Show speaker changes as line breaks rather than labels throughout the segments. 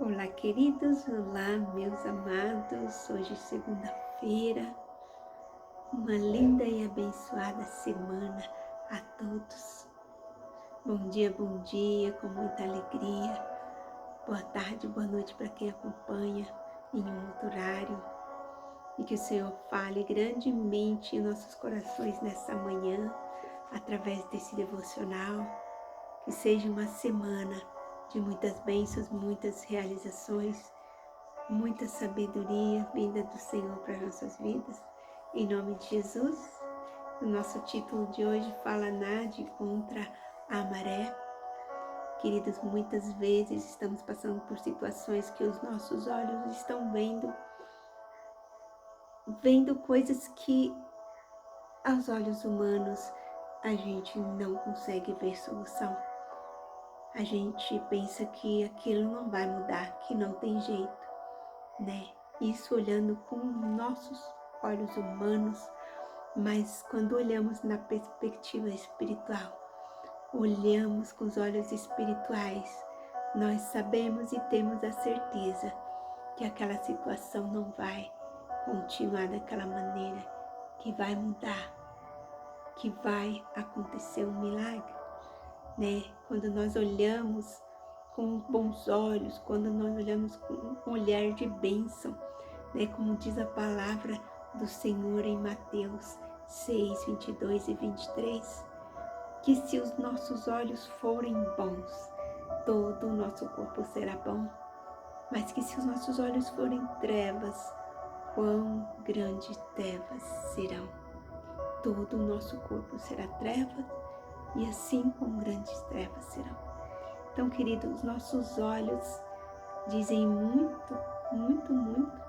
Olá, queridos, olá, meus amados. Hoje, segunda-feira, uma linda e abençoada semana a todos. Bom dia, com muita alegria. Boa tarde, boa noite para quem acompanha em um outro horário. E que o Senhor fale grandemente em nossos corações nessa manhã, através desse devocional. Que seja uma semana de muitas bênçãos, muitas realizações, muita sabedoria vinda do Senhor para nossas vidas. Em nome de Jesus, o nosso título de hoje fala nade contra a maré. Queridos, muitas vezes estamos passando por situações que os nossos olhos estão vendo coisas que aos olhos humanos a gente não consegue ver solução. A gente pensa que aquilo não vai mudar, que não tem jeito, né? Isso olhando com nossos olhos humanos, mas quando olhamos na perspectiva espiritual, olhamos com os olhos espirituais, nós sabemos e temos a certeza que aquela situação não vai continuar daquela maneira, que vai mudar, que vai acontecer um milagre, né? Quando nós olhamos com bons olhos, quando nós olhamos com um olhar de bênção, né? Como diz a palavra do Senhor em Mateus 6, 22 e 23, que se os nossos olhos forem bons, todo o nosso corpo será bom, mas que se os nossos olhos forem trevas, quão grandes trevas serão. Todo o nosso corpo será trevas e assim quão grandes trevas serão. Então, queridos, os nossos olhos dizem muito, muito, muito,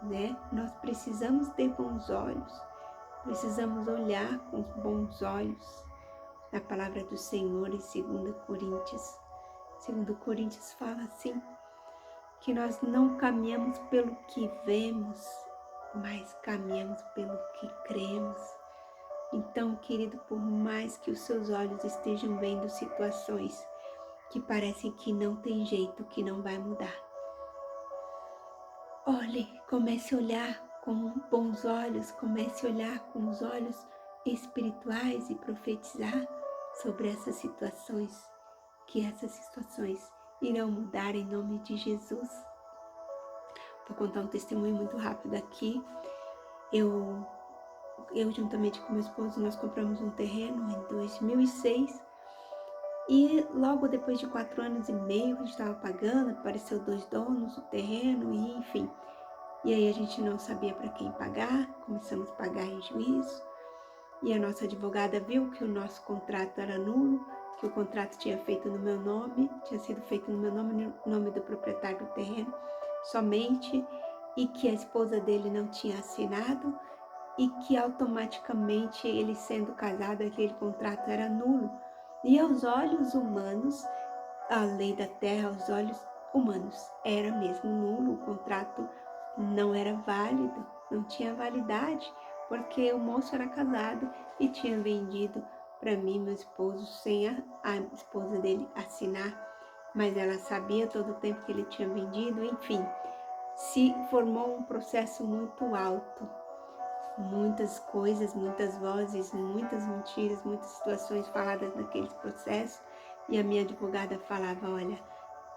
né? Nós precisamos ter bons olhos, precisamos olhar com os bons olhos. Na palavra do Senhor em 2 Coríntios. 2 Coríntios fala assim, que nós não caminhamos pelo que vemos, mas caminhamos pelo que cremos. Então, querido, por mais que os seus olhos estejam vendo situações que parecem que não tem jeito, que não vai mudar, olhe, comece a olhar com bons olhos, comece a olhar com os olhos espirituais e profetizar sobre essas situações, que essas situações irão mudar em nome de Jesus. Vou contar um testemunho muito rápido aqui. Eu juntamente com meu esposo, nós compramos um terreno em 2006 e logo depois de 4 anos e meio que a gente estava pagando, apareceu 2 donos do terreno e enfim. E aí a gente não sabia para quem pagar, começamos a pagar em juízo. E a nossa advogada viu que o nosso contrato era nulo, que o contrato tinha feito no meu nome, tinha sido feito no meu nome, no nome do proprietário do terreno somente, e que a esposa dele não tinha assinado, e que automaticamente ele sendo casado, aquele contrato era nulo. E aos olhos humanos, a lei da terra, aos olhos humanos, era mesmo nulo, o contrato não era válido, não tinha validade, porque o moço era casado e tinha vendido para mim, meu esposo, sem a esposa dele assinar, mas ela sabia todo o tempo que ele tinha vendido, enfim. Se formou um processo muito alto, muitas coisas, muitas vozes, muitas mentiras, muitas situações faladas naquele processo, e a minha advogada falava, olha,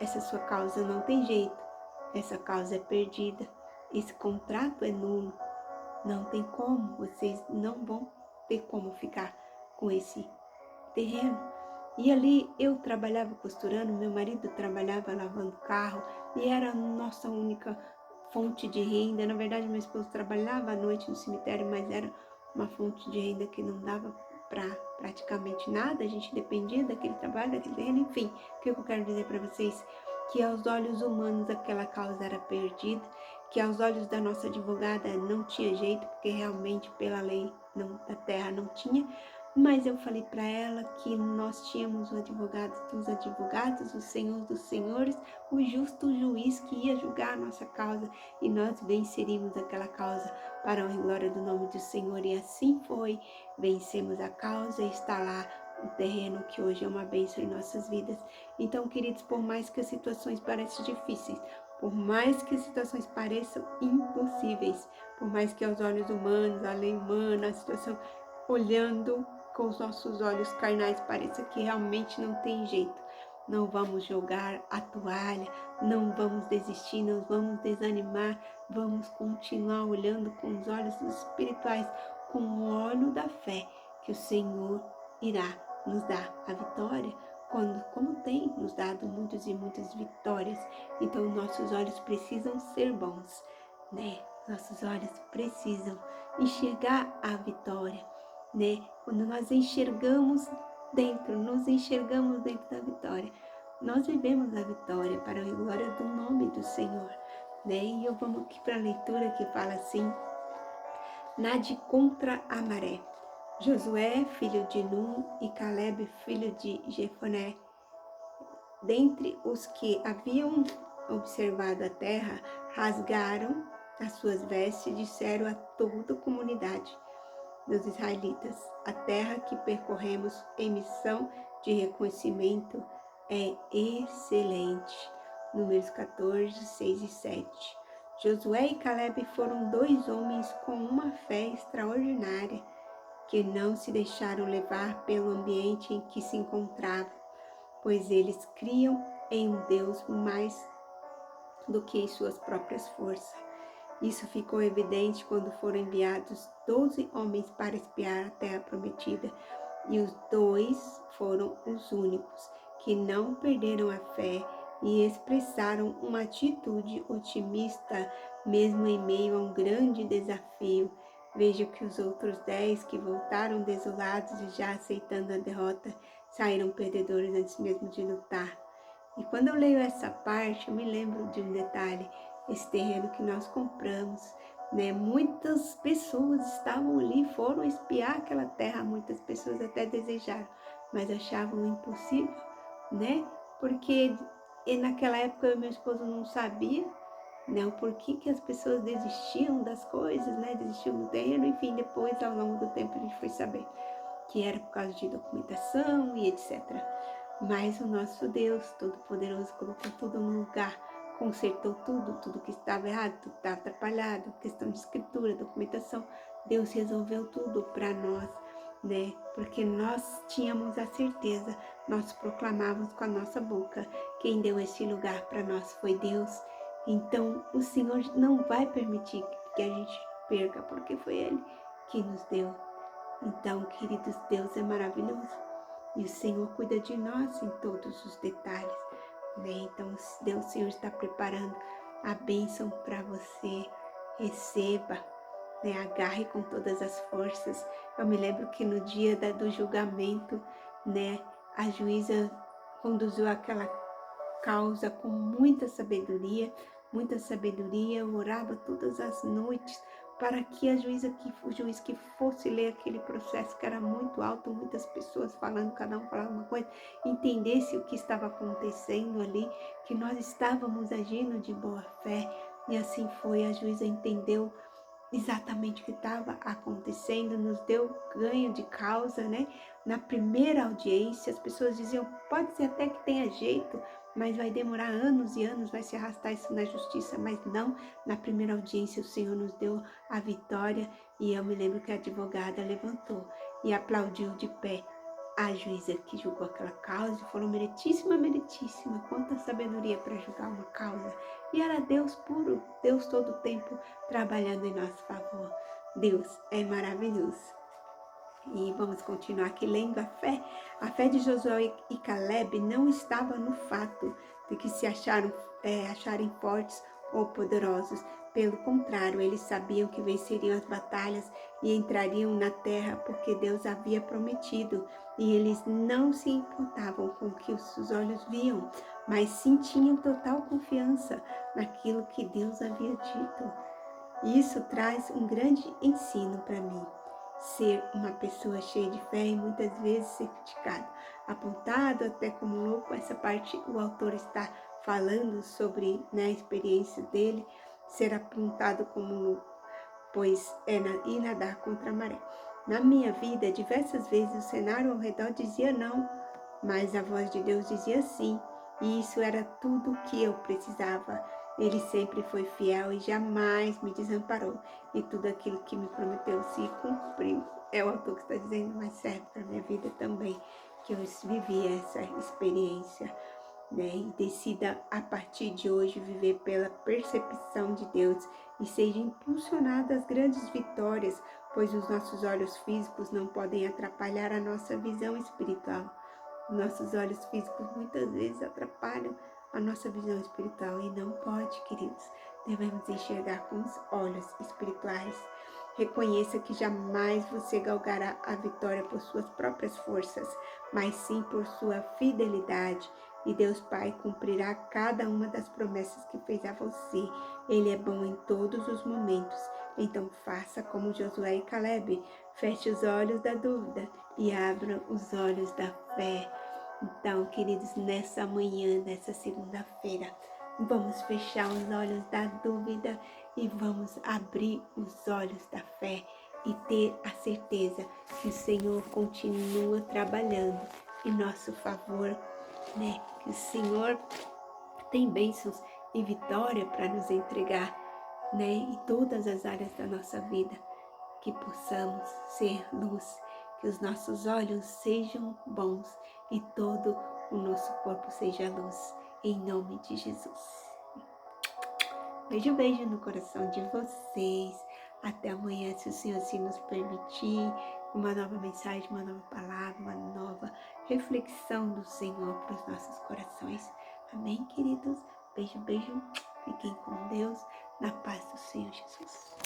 essa sua causa não tem jeito, essa causa é perdida, esse contrato é nulo, não tem como, vocês não vão ter como ficar com esse terreno. E ali eu trabalhava costurando, meu marido trabalhava lavando carro e era a nossa única fonte de renda. Na verdade, meu esposo trabalhava à noite no cemitério, mas era uma fonte de renda que não dava para praticamente nada. A gente dependia daquele trabalho, daquele terreno, enfim. O que eu quero dizer para vocês? Que aos olhos humanos aquela causa era perdida, que aos olhos da nossa advogada não tinha jeito, porque realmente pela lei da terra não tinha. Mas eu falei para ela que nós tínhamos o advogado dos advogados, o Senhor dos senhores, o justo juiz que ia julgar a nossa causa, e nós venceríamos aquela causa para a honra e glória do nome do Senhor. E assim foi, vencemos a causa, está lá o terreno que hoje é uma bênção em nossas vidas. Então, queridos, por mais que as situações pareçam difíceis, por mais que as situações pareçam impossíveis, por mais que aos olhos humanos, a lei humana, a situação, olhando com os nossos olhos carnais, pareça que realmente não tem jeito, não vamos jogar a toalha, não vamos desistir, não vamos desanimar, vamos continuar olhando com os olhos espirituais, com o olho da fé, que o Senhor irá nos dar a vitória, como tem nos dado muitas e muitas vitórias. Então nossos olhos precisam ser bons, né? Nossos olhos precisam enxergar a vitória, né? Quando nós nos enxergamos dentro da vitória, nós vivemos a vitória para a glória do nome do Senhor, né? E eu vamos aqui para a leitura que fala assim: nade contra a maré. Josué, filho de Nun, e Caleb, filho de Jefoné, dentre os que haviam observado a terra, rasgaram as suas vestes e disseram a toda a comunidade dos israelitas: a terra que percorremos em missão de reconhecimento é excelente. Números 14, 6 e 7. Josué e Caleb foram dois homens com uma fé extraordinária, que não se deixaram levar pelo ambiente em que se encontravam, pois eles criam em um Deus mais do que em suas próprias forças. Isso ficou evidente quando foram enviados 12 homens para espiar a terra prometida, e os dois foram os únicos que não perderam a fé e expressaram uma atitude otimista, mesmo em meio a um grande desafio. Veja que os outros 10 que voltaram desolados e já aceitando a derrota, saíram perdedores antes mesmo de lutar. E quando eu leio essa parte, eu me lembro de um detalhe: esse terreno que nós compramos, né? Muitas pessoas estavam ali, foram espiar aquela terra, muitas pessoas até desejaram, mas achavam impossível, né? Porque naquela época eu e meu esposo não sabia, né, o porquê que as pessoas desistiam das coisas, né? Desistiam do terreno, enfim, depois ao longo do tempo a gente foi saber que era por causa de documentação e etc. Mas o nosso Deus Todo-Poderoso colocou tudo no lugar, consertou tudo que estava errado, tudo que estava atrapalhado, questão de escritura, documentação. Deus resolveu tudo para nós, né? Porque nós tínhamos a certeza, nós proclamávamos com a nossa boca: quem deu esse lugar para nós foi Deus. Então o Senhor não vai permitir que a gente perca, porque foi Ele que nos deu. Então, queridos, Deus é maravilhoso e o Senhor cuida de nós em todos os detalhes, né? Então, o Senhor está preparando a bênção para você. Receba, né? Agarre com todas as forças. Eu me lembro que no dia do julgamento, né, a juíza conduziu aquela causa com muita sabedoria, eu orava todas as noites para que o juiz que fosse ler aquele processo, que era muito alto, muitas pessoas falando, cada um falava uma coisa, entendesse o que estava acontecendo ali, que nós estávamos agindo de boa fé, e assim foi. A juíza entendeu exatamente o que estava acontecendo, nos deu ganho de causa, né? Na primeira audiência, as pessoas diziam: pode ser até que tenha jeito, mas vai demorar anos e anos, vai se arrastar isso na justiça. Mas não, na primeira audiência o Senhor nos deu a vitória, e eu me lembro que a advogada levantou e aplaudiu de pé a juíza que julgou aquela causa e falou: meritíssima, meritíssima, quanta sabedoria para julgar uma causa. E era Deus puro, Deus todo o tempo trabalhando em nosso favor. Deus é maravilhoso. E vamos continuar aqui lendo a fé. A fé de Josué e Caleb não estava no fato de que se acharem fortes ou poderosos. Pelo contrário, eles sabiam que venceriam as batalhas e entrariam na terra porque Deus havia prometido. E eles não se importavam com o que os olhos viam, mas sim tinham total confiança naquilo que Deus havia dito. E isso traz um grande ensino para mim. Ser uma pessoa cheia de fé e muitas vezes ser criticado, apontado até como louco. Essa parte o autor está falando sobre, né, a experiência dele, ser apontado como louco, pois é ir nadar contra a maré. Na minha vida, diversas vezes o cenário ao redor dizia não, mas a voz de Deus dizia sim, e isso era tudo o que eu precisava. Ele sempre foi fiel e jamais me desamparou, e tudo aquilo que me prometeu se cumpriu. É o autor que está dizendo, mas serve para a minha vida também, que eu vivi essa experiência, né? E decida a partir de hoje viver pela percepção de Deus e seja impulsionada às grandes vitórias, pois os nossos olhos físicos não podem atrapalhar a nossa visão espiritual. Os nossos olhos físicos muitas vezes atrapalham a nossa visão espiritual e não pode, queridos. Devemos enxergar com os olhos espirituais. Reconheça que jamais você galgará a vitória por suas próprias forças, mas sim por sua fidelidade. E Deus Pai cumprirá cada uma das promessas que fez a você. Ele é bom em todos os momentos. Então faça como Josué e Caleb. Feche os olhos da dúvida e abra os olhos da fé. Então, queridos, nessa manhã, nessa segunda-feira, vamos fechar os olhos da dúvida e vamos abrir os olhos da fé e ter a certeza que o Senhor continua trabalhando em nosso favor, né? Que o Senhor tem bênçãos e vitória para nos entregar, né? Em todas as áreas da nossa vida, que possamos ser luz, que os nossos olhos sejam bons e todo o nosso corpo seja luz, em nome de Jesus. Beijo, beijo no coração de vocês. Até amanhã, se o Senhor assim nos permitir, uma nova mensagem, uma nova palavra, uma nova reflexão do Senhor para os nossos corações. Amém, queridos? Beijo, beijo. Fiquem com Deus, na paz do Senhor Jesus.